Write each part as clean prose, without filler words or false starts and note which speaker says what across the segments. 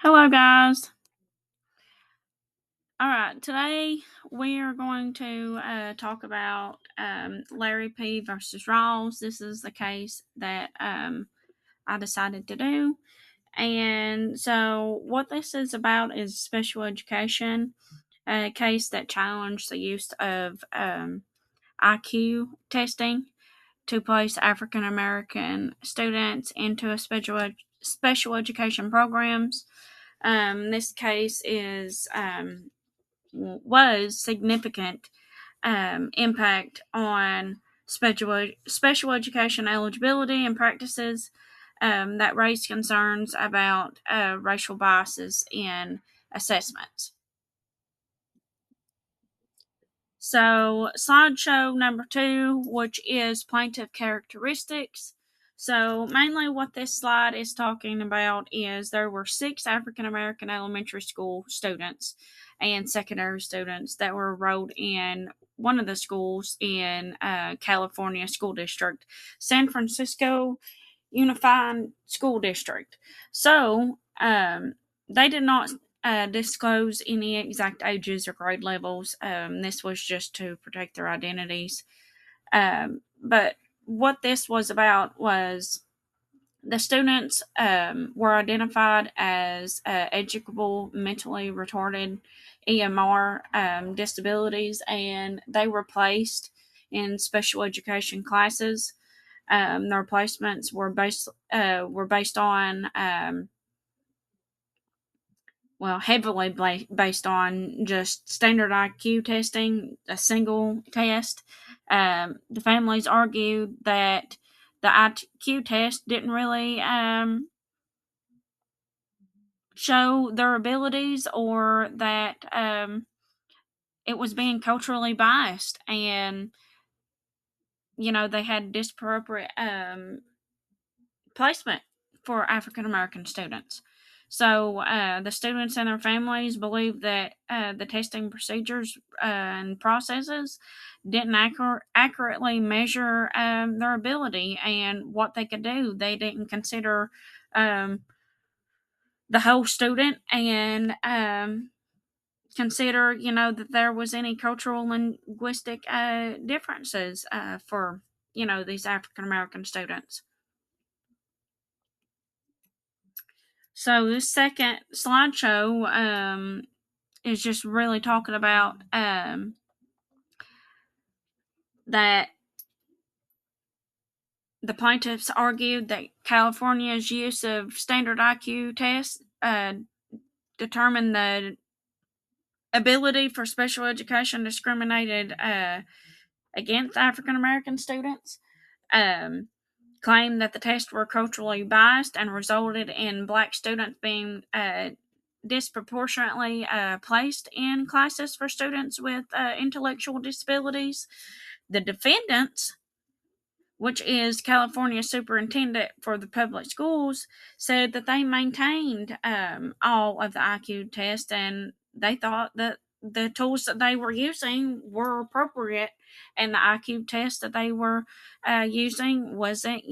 Speaker 1: Hello, guys. All right, today we are going to talk about Larry P. versus Rawls. This is the case that I decided to do. And so, what this is about is special education, a case that challenged the use of IQ testing to place African American students into a special education programs. This case is was significant impact on special education eligibility and practices that raised concerns about racial biases in assessments. So, slideshow number 2, which is plaintiff characteristics. So, mainly what this slide is talking about is there were 6 African American elementary school students and secondary students that were enrolled in one of the schools in California School District, San Francisco Unified School District. So, they did not disclose any exact ages or grade levels. This was just to protect their identities. But what this was about was the students were identified as educable, mentally retarded, EMR disabilities, and they were placed in special education classes. Their placements were based on heavily based on just standard IQ testing, a single test. The families argued that the IQ test didn't really show their abilities, or that it was being culturally biased, and they had disappropriate placement for African American students. So the students and their families believe that the testing procedures and processes didn't accurately measure their ability and what they could do. They didn't consider um, the whole student, and consider that there was any cultural linguistic differences for these African American students. So this second slideshow is just really talking about that the plaintiffs argued that California's use of standard IQ tests determined the ability for special education discriminated against African American students. Claimed that the tests were culturally biased and resulted in black students being disproportionately placed in classes for students with intellectual disabilities. The defendants, which is California Superintendent for the Public Schools, said that they maintained all of the IQ tests, and they thought that the tools that they were using were appropriate, and the IQ test that they were using wasn't,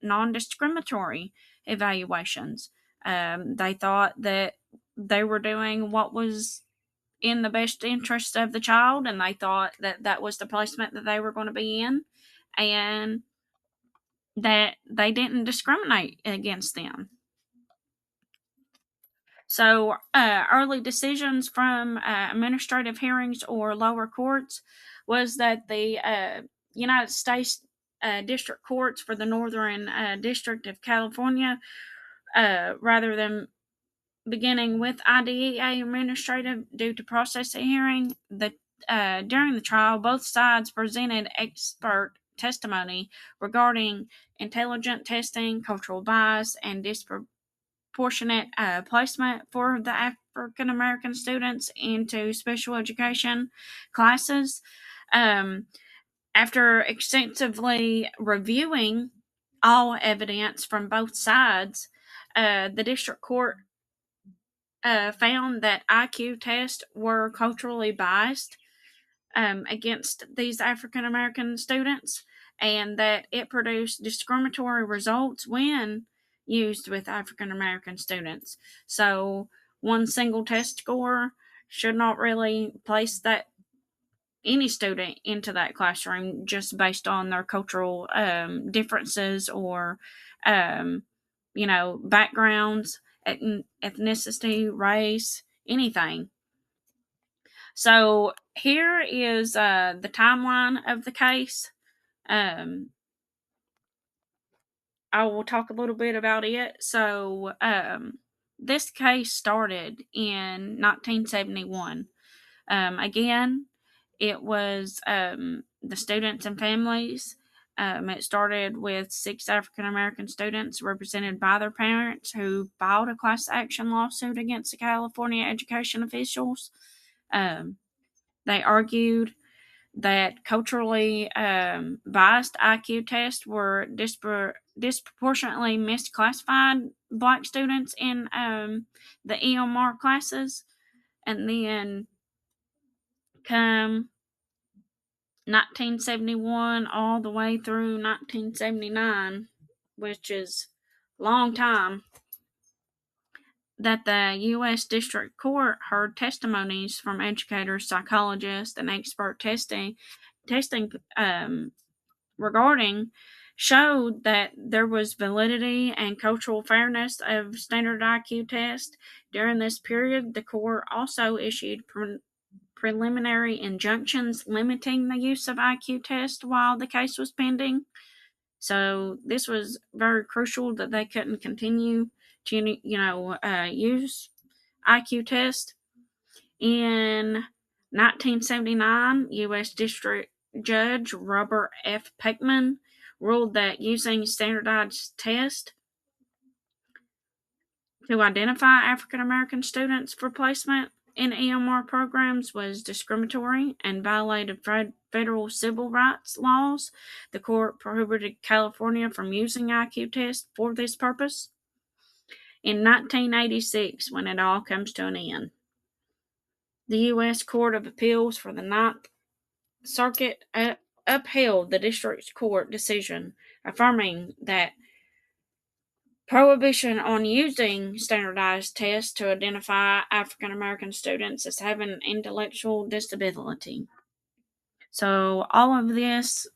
Speaker 1: non-discriminatory evaluations. They thought that they were doing what was in the best interest of the child, and they thought that that was the placement that they were going to be in, and that they didn't discriminate against them. So, early decisions from administrative hearings or lower courts was that the United States District Courts for the Northern District of California, rather than beginning with IDEA administrative due to processing hearing, during the trial, both sides presented expert testimony regarding intelligent testing, cultural bias, and disproportionate placement for the African American students into special education classes. After extensively reviewing all evidence from both sides, the district court found that IQ tests were culturally biased against these African American students, and that it produced discriminatory results when used with African American students. So one single test score should not really place that any student into that classroom just based on their cultural differences or um, backgrounds, ethnicity, race, anything. So here is the timeline of the case. Um, I will talk a little bit about it. So this case started in 1971. Again, it was the students and families. It started with 6 African American students represented by their parents who filed a class action lawsuit against the California education officials. Um, they argued that culturally biased IQ tests were disproportionately misclassified black students in the EMR classes. And then come 1971 all the way through 1979, which is a long time, that the U.S. District Court heard testimonies from educators, psychologists, and expert testing regarding showed that there was validity and cultural fairness of standard IQ tests. During this period, the court also issued preliminary injunctions limiting the use of IQ tests while the case was pending. So this was very crucial that they couldn't continue to, use IQ tests. In 1979, U.S. District Judge Robert F. Peckman ruled that using standardized tests to identify African American students for placement in EMR programs was discriminatory and violated federal civil rights laws. The court prohibited California from using IQ tests for this purpose. In 1986, when it all comes to an end, the U.S. Court of Appeals for the Ninth Circuit upheld the district court decision, affirming that prohibition on using standardized tests to identify African American students as having an intellectual disability. So, all of this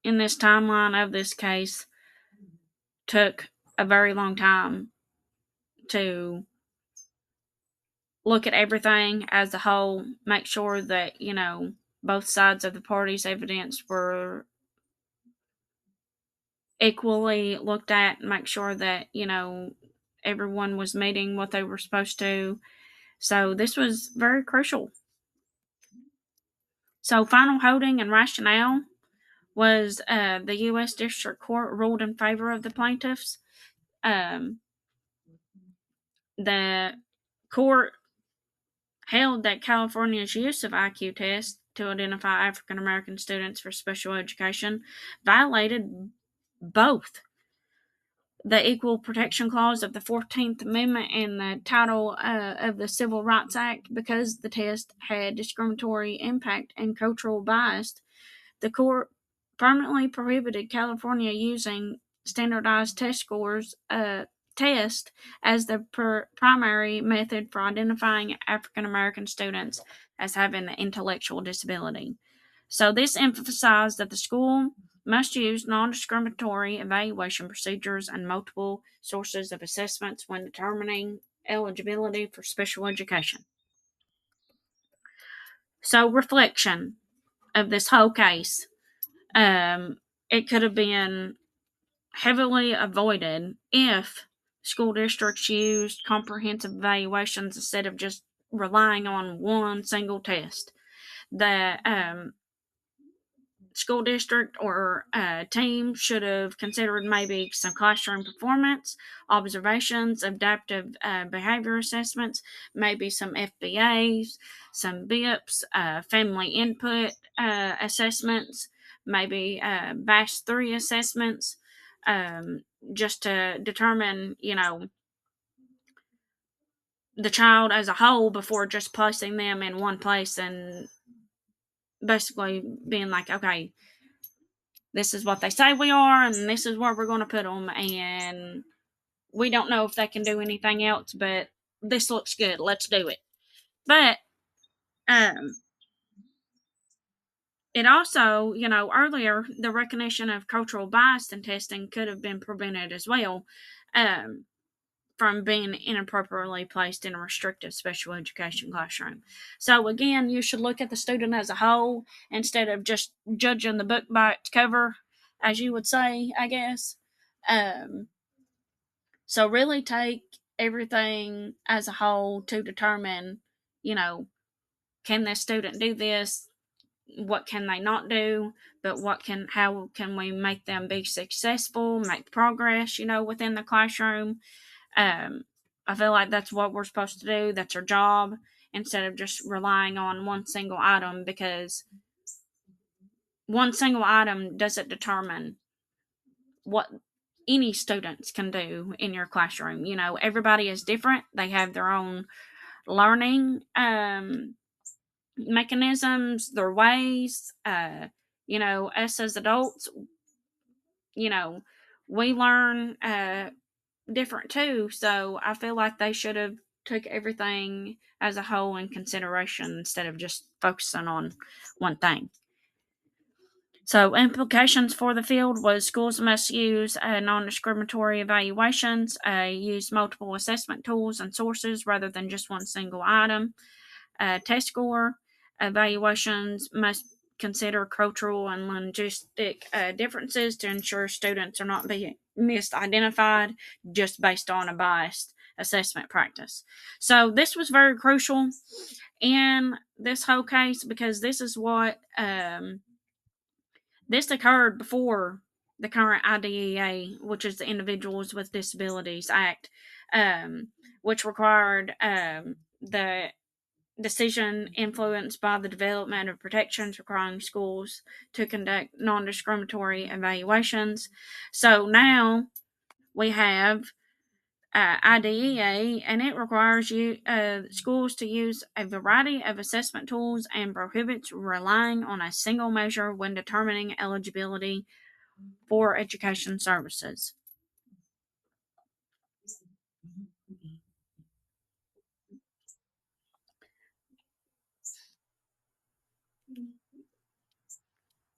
Speaker 1: in this timeline of this case took a very long time to look at everything as a whole, make sure that, both sides of the party's evidence were equally looked at, make sure that, everyone was meeting what they were supposed to. So this was very crucial. So final holding and rationale was the U.S. District Court ruled in favor of the plaintiffs. The court held that California's use of IQ tests to identify African American students for special education violated both the Equal Protection Clause of the 14th Amendment and the title of the Civil Rights Act because the test had discriminatory impact and cultural bias. The court permanently prohibited California using standardized test scores test as the primary method for identifying African American students as having an intellectual disability. So this emphasized that the school must use non-discriminatory evaluation procedures and multiple sources of assessments when determining eligibility for special education. So reflection of this whole case. It could have been heavily avoided if school districts used comprehensive evaluations instead of just relying on one single test. The school district or team should have considered maybe some classroom performance, observations, adaptive behavior assessments, maybe some FBAs, some BIPs, family input assessments, maybe BASH 3 assessments, just to determine, the child as a whole before just placing them in one place and basically being like, okay, this is what they say we are, and this is where we're going to put them, and we don't know if they can do anything else, but this looks good. Let's do it. But um, it also, earlier, the recognition of cultural bias in testing could have been prevented as well, um, from being inappropriately placed in a restrictive special education classroom. So, again, you should look at the student as a whole instead of just judging the book by its cover, as you would say, I guess. Um, so, really take everything as a whole to determine, you know, can this student do this? What can they not do? But how can we make them be successful, make progress, within the classroom? Um, I feel like that's what we're supposed to do. That's our job, instead of just relying on one single item, because one single item doesn't determine what any students can do in your classroom. Everybody is different. They have their own learning mechanisms, their ways. Us as adults, you know, we learn different too. So I feel like they should have took everything as a whole in consideration instead of just focusing on one thing. So implications for the field was schools must use non-discriminatory evaluations, use multiple assessment tools and sources rather than just one single item. Test score evaluations must consider cultural and linguistic differences to ensure students are not being misidentified just based on a biased assessment practice. So this was very crucial in this whole case, because this occurred before the current IDEA, which is the Individuals with Disabilities Act, um, which required the decision influenced by the development of protections requiring schools to conduct non-discriminatory evaluations. So now we have IDEA, and it requires schools to use a variety of assessment tools and prohibits relying on a single measure when determining eligibility for education services.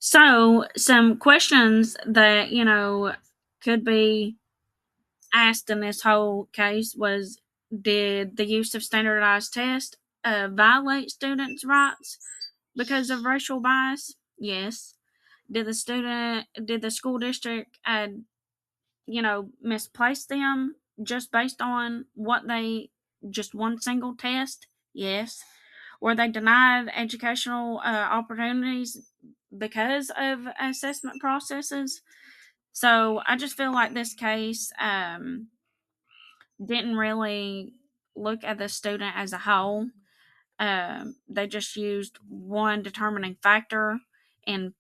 Speaker 1: So, some questions that could be asked in this whole case was, did the use of standardized tests violate students' rights because of racial bias? Yes. Did the school district misplace them just based on just one single test? Yes. Were they denied educational opportunities because of assessment processes? So I just feel like this case didn't really look at the student as a whole. They just used one determining factor in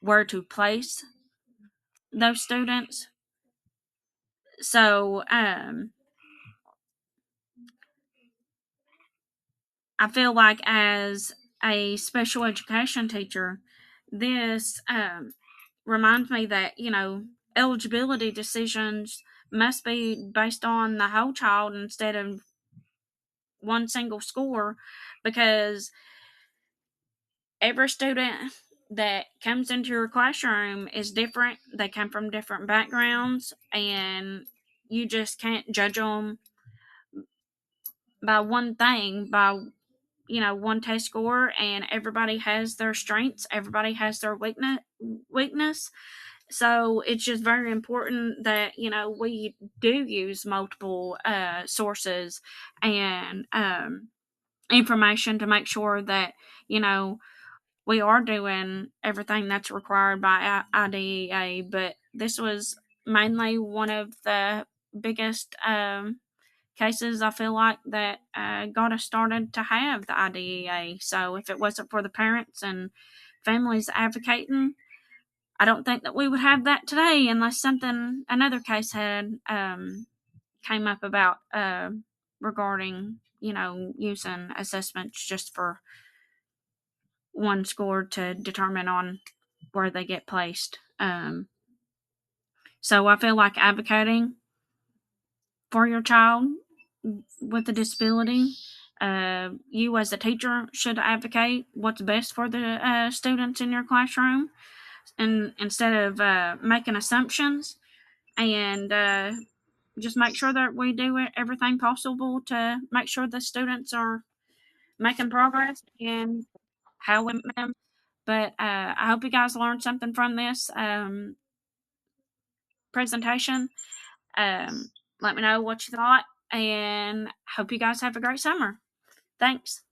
Speaker 1: where to place those students. So I feel like, as a special education teacher, this reminds me that eligibility decisions must be based on the whole child instead of one single score, because every student that comes into your classroom is different. They come from different backgrounds, and you just can't judge them by one thing, by one test score. And everybody has their strengths, everybody has their weakness. So it's just very important that we do use multiple sources and information to make sure that you know we are doing everything that's required by IDEA. But this was mainly one of the biggest cases, I feel like, that got us started to have the IDEA. So if it wasn't for the parents and families advocating, I don't think that we would have that today, unless another case had came up about regarding using assessments just for one score to determine on where they get placed. So I feel like advocating for your child with a disability, you as a teacher should advocate what's best for the students in your classroom, and instead of making assumptions, and just make sure that we do everything possible to make sure the students are making progress in how we make them. But I hope you guys learned something from this presentation. Let me know what you thought, and hope you guys have a great summer. Thanks.